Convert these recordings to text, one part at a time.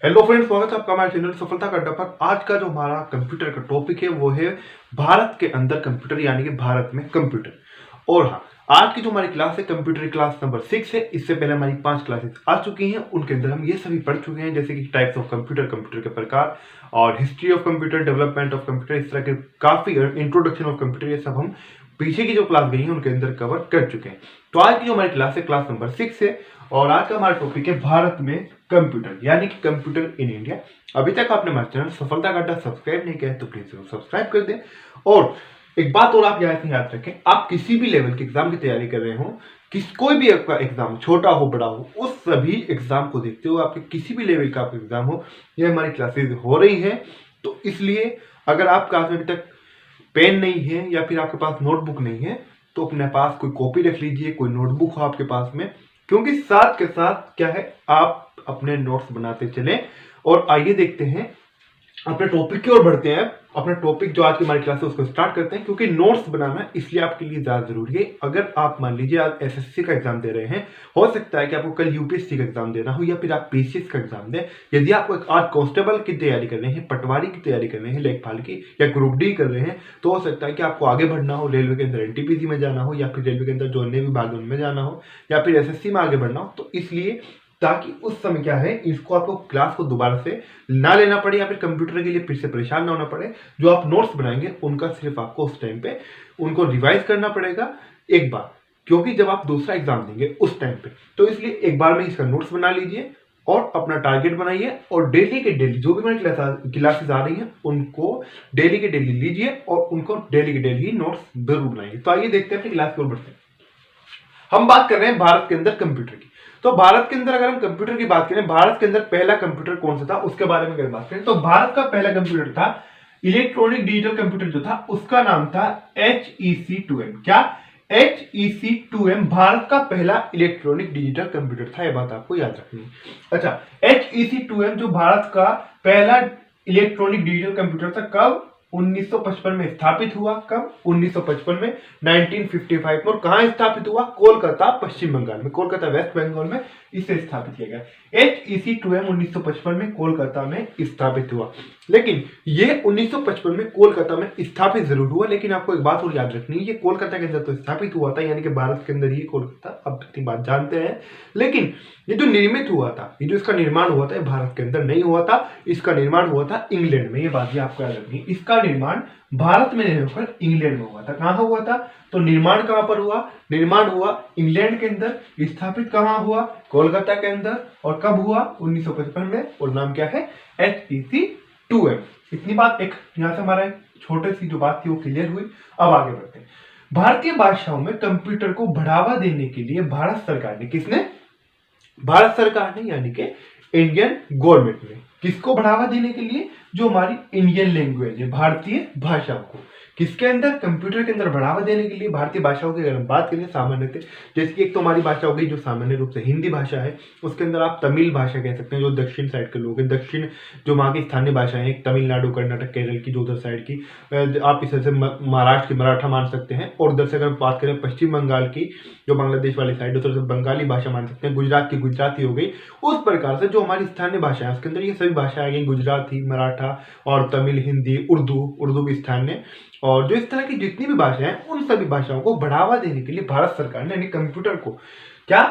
Hello friends, स्वागत है आपका हमारे चैनल सफलता का अड्डा पर। आज का जो हमारा कंप्यूटर का टॉपिक है वो है भारत के अंदर कंप्यूटर, यानी कि भारत में कंप्यूटर। और हाँ, आज की जो हमारी क्लास है कंप्यूटर क्लास नंबर 6 है। इससे पहले हमारी 5 क्लासेस आ चुकी हैं, उनके अंदर हम ये सभी पढ़ चुके हैं, जैसे कि टाइप्स ऑफ कंप्यूटर, कंप्यूटर के प्रकार और history of computer, development of computer, इस तरह के काफी इंट्रोडक्शन ऑफ कंप्यूटर, ये सब हम पीछे की जो क्लास गई है उनके अंदर कवर कर चुके हैं। तो आज की जो हमारी क्लास है क्लास नंबर 6 है और आज का हमारा टॉपिक है भारत में कंप्यूटर, यानी कि कंप्यूटर इन इंडिया। अभी तक आपने हमारे चैनल सफलता का अड्डा सब्सक्राइब नहीं किया है तो प्लीज सब्सक्राइब कर दें। और एक बात और आप याद रखें, आप किसी भी लेवल के एग्जाम की तैयारी कर रहे हो, कोई भी आपका एग्जाम छोटा हो बड़ा हो, उस सभी एग्जाम को देखते हो, आपके किसी भी लेवल का आपका एग्जाम हो, ये हमारी क्लासेज हो रही है। तो इसलिए अगर आपका अभी तक पेन नहीं है या फिर आपके पास नोटबुक नहीं है तो अपने पास कोई कॉपी रख लीजिए, कोई नोटबुक हो आपके पास में, क्योंकि साथ के साथ क्या है, आप अपने नोट्स बनाते चलें। और आइए देखते हैं, अपने टॉपिक की ओर बढ़ते हैं। अपना टॉपिक जो आज की हमारी क्लास है उसको स्टार्ट करते हैं, क्योंकि नोट्स बनाना इसलिए आपके लिए ज्यादा जरूरी है। अगर आप मान लीजिए आज एसएससी का एग्जाम दे रहे हैं, हो सकता है कि आपको कल यूपीएससी का एग्जाम देना हो या फिर आप पीसीएस का एग्जाम दें। यदि आप आज कांस्टेबल की तैयारी कर रहे हैं, पटवारी की तैयारी कर रहे हैं, लेखपाल की या ग्रुप डी कर रहे हैं, तो हो सकता है कि आपको आगे बढ़ना हो, रेलवे के अंदर एनटीपीसी में जाना हो या फिर रेलवे के अंदर जो अन्य विभाग है उनमें जाना हो या फिर एसएससी में आगे बढ़ना हो। तो इसलिए ताकि उस समय क्या है, इसको आपको क्लास को दोबारा से ना लेना पड़े या फिर कंप्यूटर के लिए फिर से परेशान ना होना पड़े, जो आप नोट्स बनाएंगे उनका सिर्फ आपको उस टाइम पे उनको रिवाइज करना पड़ेगा एक बार, क्योंकि जब आप दूसरा एग्जाम देंगे उस टाइम पे, तो इसलिए एक बार में इसका नोट्स बना लीजिए और अपना टारगेट बनाइए। और डेली के डेली जो भी हमारी क्लासेस आ रही हैं उनको डेली के डेली लीजिए और उनको डेली के डेली नोट्स जरूर बनाइए। तो आइए देखते हैं अपनी क्लास की ओर बढ़ते हैं। हम बात कर रहे हैं भारत के अंदर कंप्यूटर की। तो भारत के अंदर अगर हम कंप्यूटर की बात करें, भारत के अंदर पहला कंप्यूटर कौन सा था उसके बारे में अगर बात करें, तो भारत का पहला कंप्यूटर था इलेक्ट्रॉनिक डिजिटल कंप्यूटर जो था उसका नाम था HEC2M। क्या? HEC2M भारत का पहला इलेक्ट्रॉनिक डिजिटल कंप्यूटर था, यह बात आपको याद रखनी है। अच्छा, HEC2M जो भारत का पहला इलेक्ट्रॉनिक डिजिटल कंप्यूटर था, कब? 1955 में स्थापित हुआ। कब? 1955 में, 1955 में। और कहां स्थापित हुआ? कोलकाता, पश्चिम बंगाल में, कोलकाता वेस्ट बंगाल में इसे स्थापित किया गया। HEC2M 1955 में कोलकाता में स्थापित हुआ। लेकिन ये 1955 में कोलकाता में स्थापित जरूर हुआ, लेकिन आपको एक बात और याद रखनी है, ये कोलकाता के अंदर तो स्थापित हुआ था, यानी कि भारत के अंदर ही कोलकाता, अब इतनी बात जानते हैं। लेकिन ये जो निर्मित हुआ था, ये जो इसका निर्माण हुआ था, ये भारत के अंदर नहीं हुआ था, इसका निर्माण हुआ था इंग्लैंड में। ये बात भी आपको याद रखनी है, इसका निर्माण भारत में नहीं होकर इंग्लैंड में हुआ था। कहां हुआ था? तो निर्माण कहां पर हुआ? निर्माण हुआ इंग्लैंड के अंदर। स्थापित कहां हुआ? कोलकाता के अंदर। और कब हुआ? 1955 में। और नाम क्या है? HEC2M। इतनी बात, एक यहां से हमारा छोटी सी जो बात थी वो क्लियर हुई। अब आगे बढ़ते हैं। भारतीय भाषाओं में कंप्यूटर को बढ़ावा देने के लिए भारत सरकार ने, किसने? भारत सरकार ने, यानी कि इंडियन गवर्नमेंट ने किसको बढ़ावा देने के लिए? जो हमारी इंडियन लैंग्वेज है, भारतीय भाषाओं को, किसके अंदर? कंप्यूटर के अंदर बढ़ावा देने के लिए भारतीय भाषाओं की अगर हम बात करें सामान्यतः, जैसे कि एक तो हमारी भाषा हो गई जो सामान्य रूप से हिंदी भाषा है, उसके अंदर आप तमिल भाषा कह सकते हैं जो दक्षिण साइड के लोग हैं, दक्षिण जो वहाँ की स्थानीय भाषाएं हैं, तमिलनाडु, कर्नाटक, केरल की जो उधर साइड की, आप इस तरह से महाराष्ट्र की मराठा मान सकते हैं। और उधर से अगर बात करें पश्चिम बंगाल की, जो बांग्लादेश वाली साइड, उधर से बंगाली भाषा मान सकते हैं, गुजरात की गुजराती हो गई। उस प्रकार से जो हमारी स्थानीय भाषा है उसके अंदर ये सभी भाषाएं आ गई, गुजराती, मराठा और तमिल, हिंदी, उर्दू भी स्थानीय, और जो इस तरह की जितनी भी भाषाएं हैं उन सभी भाषाओं को बढ़ावा देने के लिए भारत सरकार ने, यानी कंप्यूटर को, क्या,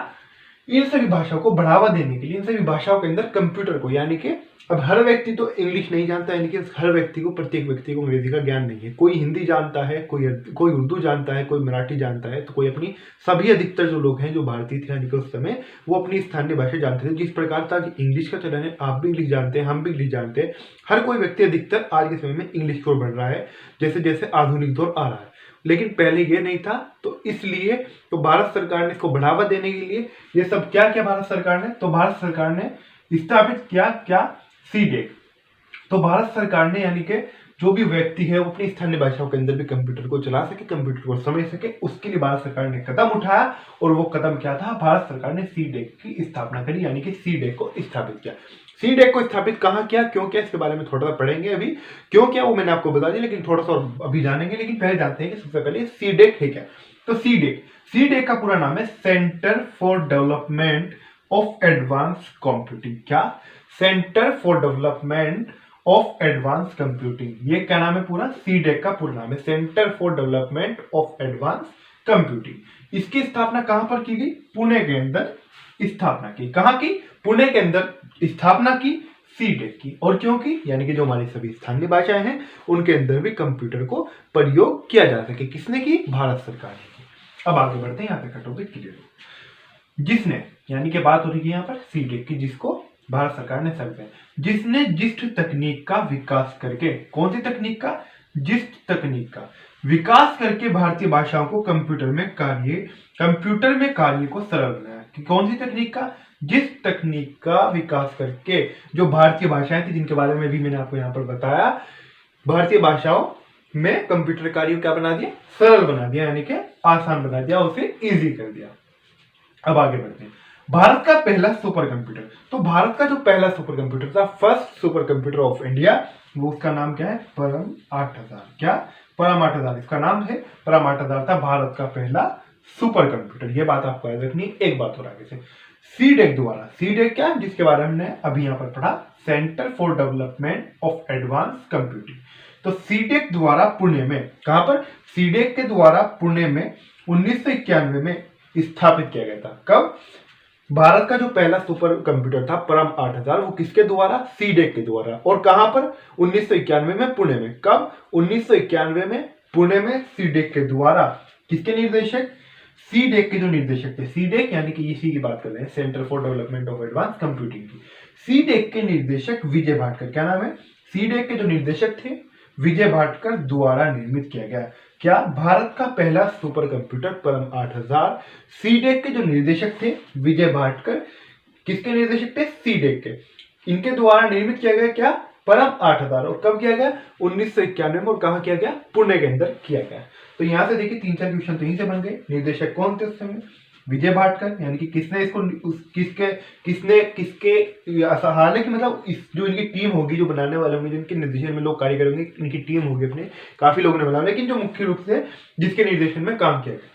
इन सभी भाषाओं को बढ़ावा देने के लिए, इन सभी भाषाओं के अंदर कंप्यूटर को, यानी कि अब हर व्यक्ति तो इंग्लिश नहीं जानता, यानी कि हर व्यक्ति को, प्रत्येक व्यक्ति को अंग्रेजी का ज्ञान नहीं है। कोई हिंदी जानता है, कोई उर्दू जानता है, कोई मराठी जानता है, तो कोई अपनी, सभी अधिकतर जो लोग हैं जो भारतीय थे यानी कि उस समय, वो अपनी स्थानीय भाषा जानते थे। जिस प्रकार था कि इंग्लिश का चलन है, आप भी इंग्लिश जानते हैं, हम भी इंग्लिश जानते हैं, हर कोई व्यक्ति अधिकतर आज के समय में इंग्लिश की ओर बढ़ रहा है, जैसे जैसे आधुनिक दौर आ रहा है। लेकिन पहले ये नहीं था, तो इसलिए तो भारत सरकार ने इसको बढ़ावा देने के लिए ये सब क्या किया भारत सरकार ने? तो भारत सरकार ने स्थापित किया क्या? सीडेक। तो भारत सरकार ने, यानी कि जो भी व्यक्ति है वो अपनी स्थानीय भाषाओं के अंदर भी कंप्यूटर को चला सके, कंप्यूटर को समझ सके, उसके लिए भारत सरकार ने कदम उठाया। और वो कदम क्या था? भारत सरकार ने सीडेक की स्थापना करी, यानी कि सीडेक को स्थापित किया। सीडेक को स्थापित कहाँ किया, क्यों किया, इसके बारे में थोड़ा सा पढ़ेंगे अभी। क्यों किया वो मैंने आपको बता दिया, लेकिन थोड़ा सा अभी जानेंगे। लेकिन पहले जानते हैं कि सबसे पहले सीडेक है क्या। तो सीडेक का पूरा नाम है centre for development of advance computing. क्या? Centre for development of advance computing. ये क्या नाम है पूरा? सीडेक का पूरा नाम है, centre for development of advance computing. इसकी स्थापना कहां पर की गई? पुणे के अंदर स्थापना की। कहां की? पुणे के अंदर स्थापना की सीडेक की। और क्यों की? यानी कि जो हमारी सभी स्थानीय भाषाएं हैं उनके अंदर भी कंप्यूटर को प्रयोग किया जा सके। किसने की? भारत सरकार ने की। अब आगे बढ़ते हैं, यहाँ पे का टॉपिक क्लियर हो। जिसने, यानी कि बात हो रही है यहाँ पर सीडेक की, जिसको भारत सरकार ने सर्व किया, जिसने जिस्ट तकनीक का विकास करके, कौन सी तकनीक का? जिस्ट तकनीक का विकास करके भारतीय भाषाओं को कंप्यूटर में कार्य को सरल बनाया। कि कौन सी तकनीक का? जिस तकनीक का विकास करके जो भारतीय भाषाएं थी, जिनके बारे में भी मैंने आपको यहाँ पर बताया, भारतीय भाषाओं में कंप्यूटर कार्य को क्या बना दिया? सरल बना दिया, यानी कि आसान बना दिया, उसे इजी कर दिया। अब आगे बढ़ते हैं। भारत का पहला सुपर कंप्यूटर। तो भारत का जो पहला सुपर कंप्यूटर था, first super computer of India, वो उसका नाम क्या है? परम 8000। क्या? परम 8000 इसका नाम है। परम 8000 था भारत का पहला सुपर कंप्यूटर। ये बात आपको याद रखनी। एक बात और आगे से, सीडेक द्वारा, सीडेक क्या? जिसके बारे में हमने अभी यहाँ पर पढ़ा, centre for development of advance computing. तो सीडेक द्वारा पुणे में, कहां पर? सीडेक के द्वारा पुणे में 1991 में स्थापित किया गया था। कब? भारत का जो पहला सुपर कंप्यूटर था परम 8000, वो किसके द्वारा? सीडेक के द्वारा। और कहां पर? 1991 में पुणे में। कब? 1991 में पुणे में सीडेक के द्वारा। किसके निर्देशक? सीडेक के जो निर्देशक थे, सीडेक यानी कि इसी की बात कर रहे हैं, centre for development of advance computing की। सीडेक के निर्देशक विजय भाटकर। क्या नाम है? सीडेक के जो निर्देशक थे विजय भाटकर द्वारा निर्मित किया गया। क्या? भारत का पहला सुपर कंप्यूटर परम 8000, सीडेक के जो निर्देशक थे विजय भाटकर, किसके निर्देशक थे? सीडेक के, इनके द्वारा निर्मित किया गया। क्या? परम 8000। और कब किया गया? 1991 में। और कहां किया गया? पुणे के अंदर किया गया। तो यहां से देखिए 3-4 क्वेश्चन तो यहीं से बन गए। निर्देशक कौन थे उस समय? विजय भाटकर, यानी कि किसने इसको किसके हालांकि मतलब इस जो इनकी टीम होगी, जो बनाने वाले होंगे, जिनके निर्देशन में लोग कार्य करेंगे, इनकी टीम होगी अपने, काफी लोगों ने बनाया, लेकिन जो मुख्य रूप से जिसके निर्देशन में काम किया गया,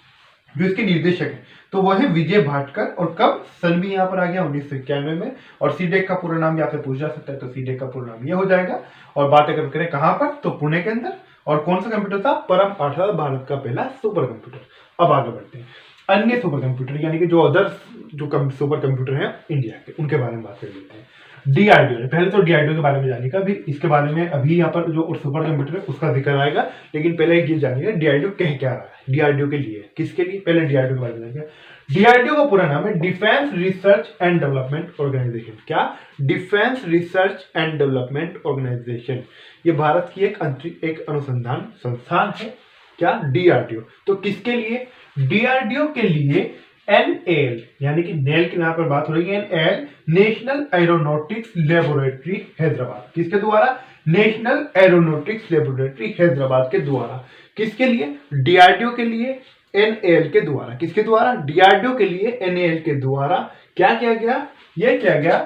जो इसके निर्देशक है, तो वो है विजय भाटकर। और कब? सन भी यहाँ पर आ गया 1991 में। और सीडेक का पूरा नाम यहाँ से पूछ जा सकता है, तो सीडेक का पूरा नाम ये हो जाएगा। और बात अगर करें कहां पर, तो पुणे के अंदर। और कौन सा कंप्यूटर था? परम 8000, भारत का पहला सुपर कंप्यूटर। अब आगे बढ़ते हैं। अन्य सुपर कंप्यूटर, यानी कि जो अदर्स जो सुपर कंप्यूटर हैं इंडिया के, उनके बारे में बात कर लेते हैं। डीआरडीओ, पहले तो डीआरडीओ के बारे में जानिएगा। अभी इसके बारे में अभी यहाँ पर जो सुपर कंप्यूटर है उसका जिक्र आएगा, लेकिन पहले ये जानिए डीआरडीओ कह क्या रहा है। डीआरडीओ के लिए, किसके लिए? पहले डीआरडीओ के बारे में जानिए। डीआरडीओ का पूरा नाम है defence research and development organisation. क्या? Defence research and development organisation. ये भारत की एक अनुसंधान संस्थान है। क्या? डीआरडीओ। तो किसके लिए? डीआरडीओ के लिए एनएल, यानी कि नेल की यहां पर बात हो रही है, NL, national aeronautics laboratory Hyderabad. किसके द्वारा? नेशनल एरोनॉटिक्स लेबोरेटरी हैदराबाद के द्वारा। किसके लिए? डीआरडीओ के लिए एनएल के द्वारा। किसके द्वारा? डीआरडीओ के लिए एनएल के द्वारा क्या किया गया? यह किया गया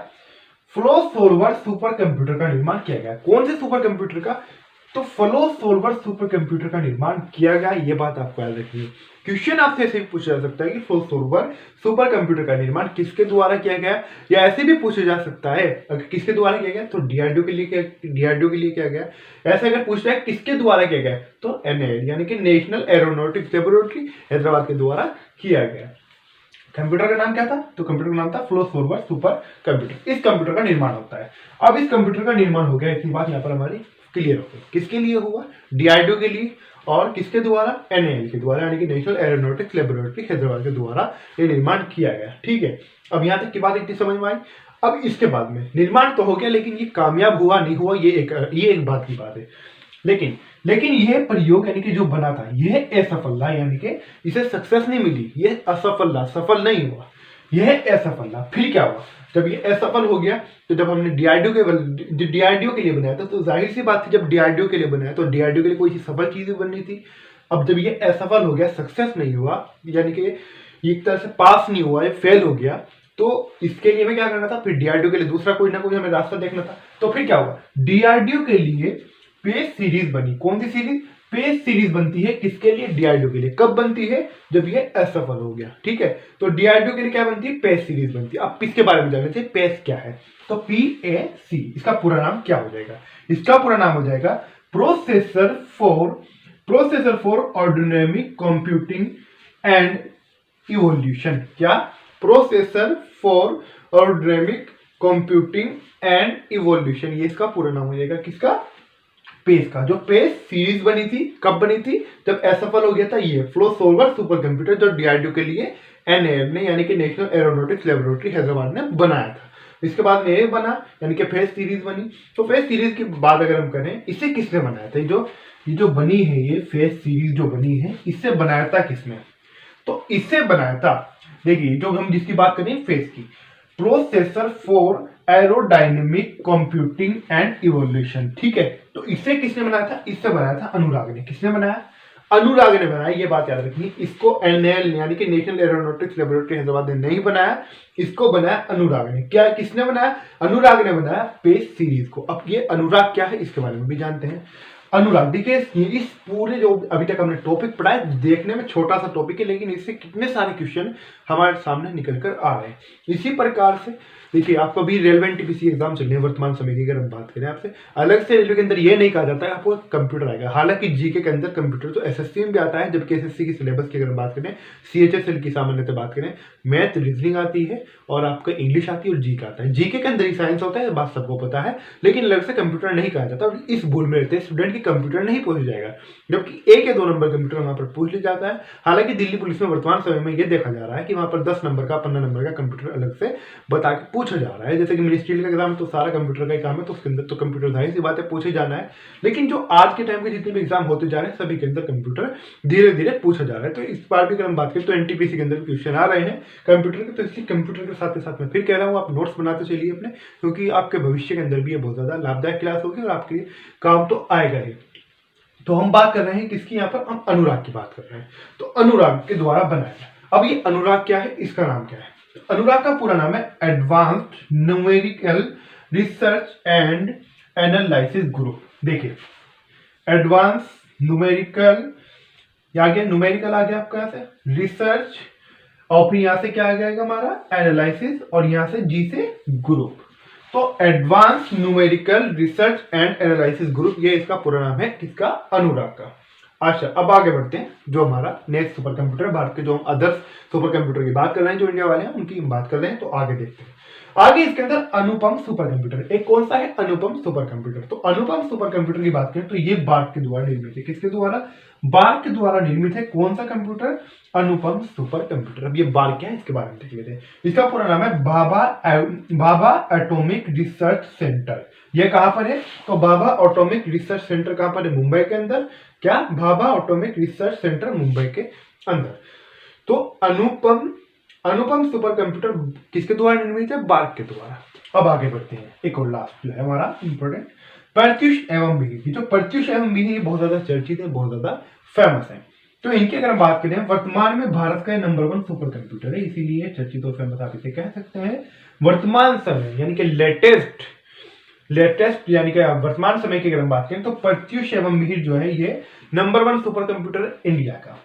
फ्लो सॉल्वर सुपर कंप्यूटर का निर्माण किया गया। कौन से सुपर कंप्यूटर का? तो फ्लो सॉल्वर सुपर कंप्यूटर का निर्माण किया गया। ये बात आपको याद रखनी है। क्वेश्चन आपसे ऐसे भी पूछा जा सकता है कि फ्लो सॉल्वर सुपर कंप्यूटर का निर्माण किसके द्वारा किया गया, या ऐसे भी पूछा जा सकता है अगर किसके द्वारा किया गया तो डीआरडीओ के लिए किया गया। ऐसे अगर पूछ रहा है किसके द्वारा किया गया तो एनएल, यानी कि नेशनल एरोनॉटिक्स लेबोरेटरी हैदराबाद के द्वारा किया गया। कंप्यूटर का नाम क्या था? तो कंप्यूटर का नाम था फ्लो सॉल्वर सुपर कंप्यूटर। इस कंप्यूटर का निर्माण होता है। अब इस कंप्यूटर का निर्माण हो गया, इतनी बात यहाँ पर हमारी क्लियर हो गई। किसके लिए हुआ? डीआरडीओ के लिए। और किसके द्वारा? एनएल के द्वारा, यानी कि नेशनल एरोनॉटिक्स लेबोरेटरी हैदराबाद के द्वारा ये निर्माण किया गया। ठीक है, अब यहाँ तक की बात इतनी समझ में आई। अब इसके बाद में निर्माण तो हो गया, लेकिन ये कामयाब हुआ नहीं हुआ, ये एक बात की बात है। लेकिन यह प्रयोग यानी कि जो बना था यह असफल रहा, यानी कि इसे सक्सेस नहीं मिली, यह असफल रहा, सफल नहीं हुआ, यह असफल रहा। फिर क्या हुआ? जब ये असफल हो गया तो जब हमने डीआरडीओ के लिए बनाया था, तो जाहिर सी बात थी जब डीआरडीओ के लिए बनाया तो डीआरडीओ के लिए कोई सफल चीज बननी थी। अब जब ये असफल हो गया, सक्सेस नहीं हुआ, यानी कि एक तरह से पास नहीं हुआ, ये फेल हो गया, तो इसके लिए हमें क्या करना था? फिर डीआरडीओ के लिए दूसरा कोई ना कोई हमें रास्ता देखना था। तो फिर क्या हुआ? डीआरडीओ के लिए पेज सीरीज बनी। कौन सी सीरीज? फेज सीरीज बनती है किसके लिए? डीआरडीओ के लिए। कब बनती है? जब ये असफल हो गया। ठीक है, तो डीआरडीओ के लिए क्या बनती है? पेज सीरीज बनती है। अब इसके बारे में जान लेते हैं, पेज क्या है। तो PAC इसका पूरा नाम क्या हो जाएगा? इसका पूरा नाम हो जाएगा processor for autonomic computing and evolution. क्या? Processor for autonomic computing and evolution, ये इसका पूरा नाम हो जाएगा। किसका? पेज का। जो पेज सीरीज बनी थी, कब बनी थी? जब असफल हो गया था ये फ्लो सॉल्वर सुपर कंप्यूटर, जो डीआरडीओ के लिए NAL ने यानी कि नेशनल एरोनॉटिक्स लेबोरेटरी हैदराबाद ने बनाया था। इसके बाद में ये बना, यानी कि फेज सीरीज बनी। तो फेज सीरीज की बात अगर हम करें, इसे किसने बनाया था? ये जो बनी है, ये फेज सीरीज जो बनी है, इससे बनाया था किसने? तो इससे बनाया था, देखिए जो हम जिसकी बात करें फेज की, processor for aerodynamic computing and evolution. ठीक है, तो इसे किसने बनाया था? इससे बनाया था अनुराग ने। किसने बनाया? अनुराग ने बनाया, ये बात याद रखनी। इसको NAL यानी कि नेशनल एरोनॉटिक्स लेबोरेटरी हैदराबाद ने नहीं बनाया, इसको बनाया अनुराग ने। क्या किसने बनाया? अनुराग ने बनाया पेज सीरीज को। अब ये अनुराग क्या है इसके बारे में भी जानते हैं। अनुराग, देखिए इस पूरे जो अभी तक हमने टॉपिक पढ़ा है, देखने में छोटा सा टॉपिक है, लेकिन इससे कितने सारे क्वेश्चन हमारे सामने निकल कर आ रहे हैं। इसी प्रकार से देखिए, आपको अभी रेलवे NTPC एग्जाम चल रहे हैं वर्तमान समय की। अगर हम बात करें आपसे, अलग से रेलवे के अंदर ये नहीं कहा जाता है आपको कंप्यूटर आएगा। हालांकि जीके के अंदर कंप्यूटर तो SSC में भी आता है, जबकि SSC की सिलेबस की अगर हम बात करें, CHSL की सामान्यतः बात करें, मैथ रीजनिंग आती है और आपका इंग्लिश आती है और जीके आता है। जीके के अंदर ही साइंस होता है, बात सबको पता है, लेकिन अलग से कंप्यूटर नहीं कहा जाता। और इस भूल में रहते हैं स्टूडेंट की कंप्यूटर नहीं पूछ जाएगा, जबकि 1 या 2 नंबर कंप्यूटर वहां पर पूछ लिया जाता है। हालांकि दिल्ली पुलिस में वर्तमान समय में यह देखा जा रहा है कि वहां पर 10 नंबर का 15 नंबर का कंप्यूटर अलग से बता के पूछा जा रहा है। जैसे कि मिनिस्ट्रियल का एग्जाम तो सारा कंप्यूटर का ही काम है, तो उसके अंदर तो कंप्यूटर जाहिर सी बात है पूछे जाना है। लेकिन जो आज के टाइम के जितने भी एग्जाम होते जा रहे हैं, सभी के अंदर कंप्यूटर धीरे धीरे पूछा जा रहा है। तो इस बार भी अगर हम बात करें तो NTPC के अंदर क्वेश्चन आ रहे हैं कंप्यूटर के, तो इसलिए कंप्यूटर के साथ मैं फिर कह रहा हूँ, आप नोट्स बनाते चलिए अपने, क्योंकि आपके भविष्य के अंदर भी ये बहुत ज्यादा लाभदायक क्लास होगी और आपके काम तो आएगा ही। तो हम बात कर रहे हैं किसकी? यहाँ पर हम अनुराग की बात कर रहे हैं। तो अनुराग के द्वारा बनाया। अब ये अनुराग क्या है, इसका नाम क्या है? तो अनुराग का पूरा नाम है advanced numerical research and analysis group. देखिए, एडवांस न्यूमेरिकल आ गया, न्यूमेरिकल आ गया आपका यहाँ से, रिसर्च, और फिर यहाँ से क्या आ जाएगा हमारा? एनालिसिस, और यहाँ से G से ग्रुप। तो advance numerical research and analysis group, ये इसका पूरा नाम है, किसका? अनुराग का। अच्छा, अब आगे बढ़ते हैं। जो हमारा नेक्स्ट सुपर कंप्यूटर, भारत के जो हम अदर्स सुपर कंप्यूटर की बात कर रहे हैं, जो इंडिया वाले हैं उनकी हम बात कर रहे हैं, तो आगे देखते हैं। आगे इसके अंदर अनुपम सुपर कंप्यूटर, एक कौन सा है? अनुपम सुपर कंप्यूटर। तो अनुपम सुपर कंप्यूटर की बात करें तो ये बार्क के द्वारा निर्मित है। किसके द्वारा? बार्क के द्वारा निर्मित है। कौन सा कंप्यूटर? अनुपम सुपर कंप्यूटर। अब ये बार्क क्या है इसके बारे में देख लेते हैं। इसका पूरा नाम है भाभा एटॉमिक रिसर्च सेंटर। ये कहां पर है? तो भाभा एटॉमिक रिसर्च सेंटर कहां पर है? मुंबई के अंदर। क्या? Bhabha atomic research centre Mumbai के अंदर। तो अनुपम सुपर कंप्यूटर किसके द्वारा निर्मित है? बार्क के द्वारा। अब आगे बढ़ते हैं, एक और लास्ट जो है हमारा इंपॉर्टेंट, प्रत्युष एवं विधि। जो प्रत्युष एवं विधि बहुत ज्यादा चर्चित है, बहुत ज्यादा फेमस है। तो इनकी अगर हम बात करें, वर्तमान में भारत का नंबर 1 सुपर कंप्यूटर है, इसीलिए चर्चित और फेमस आप इसे कह सकते हैं। वर्तमान समय यानी कि लेटेस्ट यानी कि वर्तमान समय की अगर हम बात करें तो प्रत्युष एवं मिहिर जो है ये नंबर 1 सुपर कंप्यूटर इंडिया का।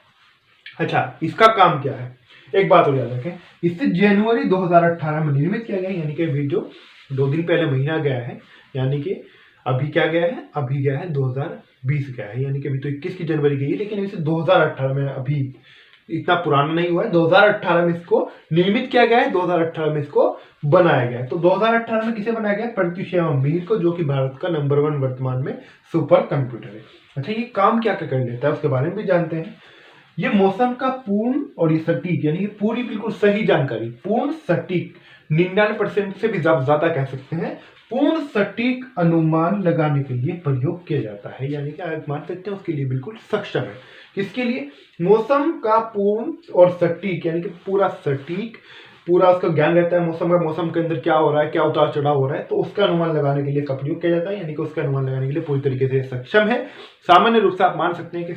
अच्छा, इसका काम क्या है? एक बात और याद रखें, इसे जनवरी 2018 में निर्मित किया गया, यानी कि अभी जो 2 दिन पहले महीना गया है, यानी कि अभी क्या गया है? अभी गया है 2020 गया है, यानी कि अभी तो 21 की जनवरी गई है, लेकिन इसे 2018 में, अभी इतना पुराना नहीं हुआ है, 2018 में इसको निर्मित किया गया है, 2018 में इसको बनाया गया है। तो 2018 में किसे बनाया गया? प्रत्युष एवं मिहिर को, जो कि भारत का नंबर 1 वर्तमान में सुपर कंप्यूटर है। अच्छा, ये काम क्या क्या कर लेता है उसके बारे में भी जानते हैं। ये मौसम का पूर्ण और ये सटीक, यानी पूरी बिल्कुल सही जानकारी, पूर्ण सटीक 99% से भी ज्यादा कह सकते हैं, पूर्ण सटीक अनुमान लगाने के लिए प्रयोग किया जाता है, यानी कि आप मान सकते हैं उसके लिए बिल्कुल सक्षम है। किसके लिए? मौसम का पूर्ण और सटीक, यानी कि पूरा सटीक, पूरा उसका ज्ञान रहता है मौसम का, मौसम के अंदर क्या हो रहा है, क्या उतार चढ़ाव हो रहा है, तो उसका अनुमान लगाने के लिए इसका प्रयोग किया जाता है, यानी कि उसका अनुमान लगाने के लिए पूरी तरीके से सक्षम है। सामान्य रूप से आप मान सकते हैं कि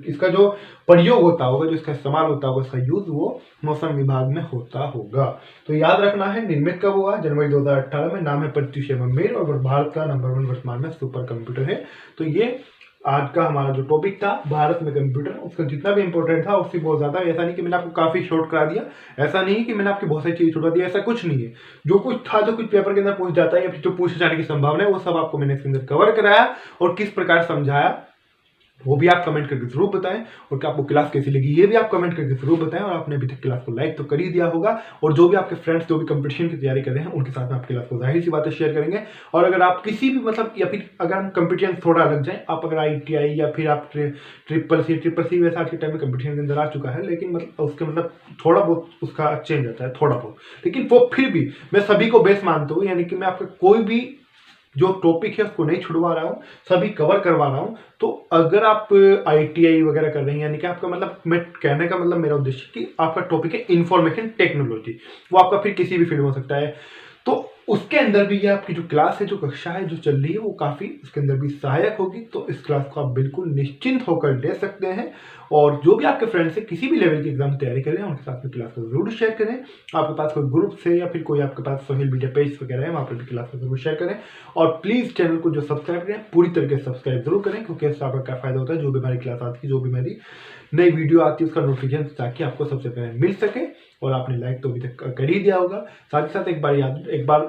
इसका जो प्रयोग होता होगा, जो इसका इस्तेमाल होता होगा, इसका यूज वो मौसम विभाग में होता होगा। तो याद रखना है, निर्मित कब हुआ? जनवरी 2018 में। नाम है प्रत्युष एवं मिहिर और भारत का नंबर 1 वर्तमान में सुपर कंप्यूटर है। तो ये आज का हमारा जो टॉपिक था भारत में कंप्यूटर, उसका जितना भी इंपॉर्टेंट था उससे बहुत ज़्यादा। ऐसा नहीं कि मैंने आपको काफ़ी शॉर्ट करा दिया, ऐसा नहीं कि मैंने आपकी बहुत सारी चीज़ छुड़वा दी, ऐसा कुछ नहीं है। जो कुछ था, जो कुछ पेपर के अंदर पूछ जाता है या फिर जो पूछे जाने की संभावना है, वो सब आपको मैंने इसके अंदर कवर कराया और किस प्रकार समझाया वो भी आप कमेंट करके जरूर बताएं। और क्या आपको क्लास कैसी लगी ये भी आप कमेंट करके जरूर बताएं। और आपने अभी तक क्लास को लाइक तो कर ही दिया होगा, और जो भी आपके फ्रेंड्स जो भी कंपटीशन की तैयारी कर रहे हैं उनके साथ में आप क्लास को जाहिर सी बातें शेयर करेंगे। और अगर आप किसी भी मतलब या फिर अगर हम कंपटीशन थोड़ा लग जाए, आप अगर ITI या फिर आप ट्रिपल सी वैसे आज के टाइम में कंपटीशन के अंदर आ चुका है, लेकिन मतलब उसके मतलब थोड़ा बहुत उसका चेंज आता है थोड़ा बहुत, लेकिन वो फिर भी मैं सभी को बेस मानता हूँ। यानी कि मैं आपका कोई भी जो टॉपिक है उसको नहीं छुड़वा रहा हूँ, सभी कवर करवा रहा हूँ। तो अगर आप ITI वगैरह कर रहे हैं, यानी कि आपका मतलब मैं कहने का मतलब मेरा उद्देश्य कि आपका टॉपिक है इंफॉर्मेशन टेक्नोलॉजी, वो आपका फिर किसी भी फील्ड में हो सकता है, तो उसके अंदर भी ये आपकी जो क्लास है, जो कक्षा है जो चल रही है, वो काफ़ी उसके अंदर भी सहायक होगी। तो इस क्लास को आप बिल्कुल निश्चिंत होकर ले सकते हैं। और जो भी आपके फ्रेंड्स हैं किसी भी लेवल की एग्जाम तैयारी कर रहे हैं, उनके साथ में क्लास को जरूर शेयर करें। आपके पास कोई ग्रुप से या फिर कोई आपके पास सोशल मीडिया पेज वगैरह है, वहाँ पर भी क्लास को जरूर शेयर करें। और प्लीज़ चैनल को जो सब्सक्राइब करें पूरी तरीके से सब्सक्राइब जरूर करें, क्योंकि इससे आपका क्या फ़ायदा होता है, जो भी हमारी क्लास आती है, जो भी मेरी नई वीडियो आती है, उसका नोटिफिकेशन ताकि आपको सबसे पहले मिल सके। और आपने लाइक तो अभी तक कर ही दिया होगा। साथ ही साथ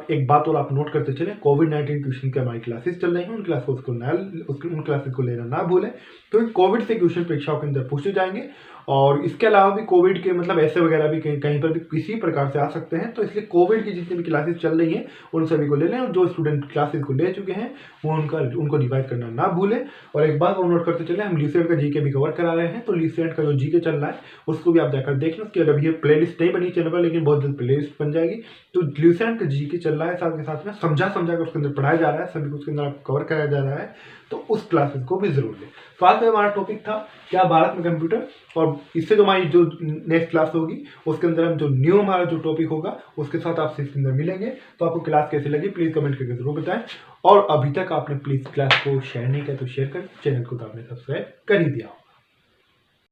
एक बात और आप नोट करते चले, कोविड-19 ट्यूशन की हमारी क्लासेस चल रही हैं, उन क्लासेस को लेना ना भूलें, क्योंकि कोविड से क्वेश्चन परीक्षाओं के अंदर पूछे जाएंगे। और इसके अलावा भी कोविड के मतलब ऐसे वगैरह भी कहीं पर भी किसी प्रकार से आ सकते हैं। तो इसलिए कोविड की जितनी भी क्लासेस चल रही हैं उन सभी को ले लें, और जो स्टूडेंट क्लासेस को ले चुके हैं वो उनको रिवाइज करना ना भूलें। और एक बात और नोट करते चले, हम ल्यूसेंट का जीके भी कवर करा रहे हैं, तो ल्यूसेंट का जो जीके चल रहा है उसको भी आप जाकर देख लो। उसकी अभी प्ले लिस्ट नहीं बनी चैनल पर, लेकिन बहुत जल्द प्ले लिस्ट बन जाएगी। तो ल्यूसेंट का जीके चल रहा है, साथ के साथ में समझा कर उसके अंदर पढ़ाया जा रहा है, सभी को उसके अंदर कवर कराया जा रहा है, तो उस क्लासेस को भी जरूर लें। तो आज का हमारा टॉपिक था क्या भारत में कंप्यूटर, और इससे जो हमारी जो नेक्स्ट क्लास होगी उसके अंदर हम जो न्यू हमारा जो टॉपिक होगा उसके साथ आपसे इसके अंदर मिलेंगे। तो आपको क्लास कैसी लगी प्लीज़ कमेंट करके जरूर बताएं। और अभी तक आपने प्लीज़ क्लास को शेयर नहीं किया तो शेयर कर, चैनल को तो आपने सब्सक्राइब कर ही दिया।